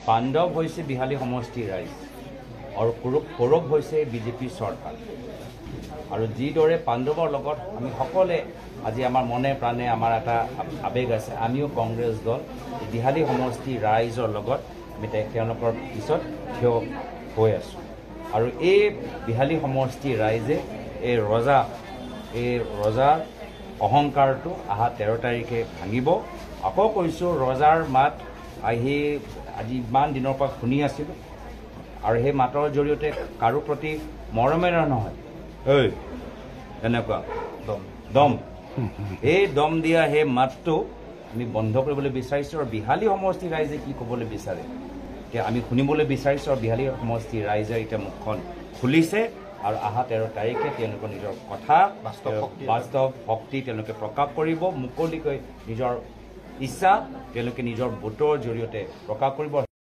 পাণ্ডৱ হৈছে বিহালী সমষ্টিৰ ৰাইজ আৰু কৌৰৱ হৈছে বিজেপিৰ চৰকাৰ আৰু যিদৰে পাণ্ডৱৰ লগত আমি সকলোৱে আজি আমাৰ মনে প্ৰাণে আমাৰ এটা আবেগ আছে আমিও কংগ্ৰেছ দল বিহালী সমষ্টিৰ ৰাইজৰ লগত আমি তেওঁলোকৰ পিছত থিয় হৈ আছোঁ আৰু এই বিহালী সমষ্টিৰ ৰাইজে এই ৰজাৰ অহংকাৰটো অহা 13 তাৰিখে ভাঙিব আকৌ কৈছোঁ ৰজাৰ মাত আহি আজি ইমান দিনৰ পৰা শুনি আছিলোঁ আৰু সেই মাতৰ জৰিয়তে কাৰো প্ৰতি মৰমেৰে নহয় এনেকুৱা দম এই দম দিয়া সেই মাতটো আমি বন্ধ কৰিবলৈ বিচাৰিছোঁ আৰু বিহালী সমষ্টিৰ ৰাইজে কি ক'বলৈ বিচাৰে এতিয়া আমি শুনিবলৈ বিচাৰিছোঁ আৰু বিহালী সমষ্টিৰ ৰাইজে এতিয়া মুখখন খুলিছে আৰু অহা 13 তাৰিখে তেওঁলোকৰ নিজৰ কথা বাস্তৱ শক্তি তেওঁলোকে প্ৰকাশ কৰিব মুকলিকৈ নিজৰ ইচ্ছা তেওঁলোকে নিজৰ ভোটৰ জৰিয়তে প্ৰকাশ কৰিব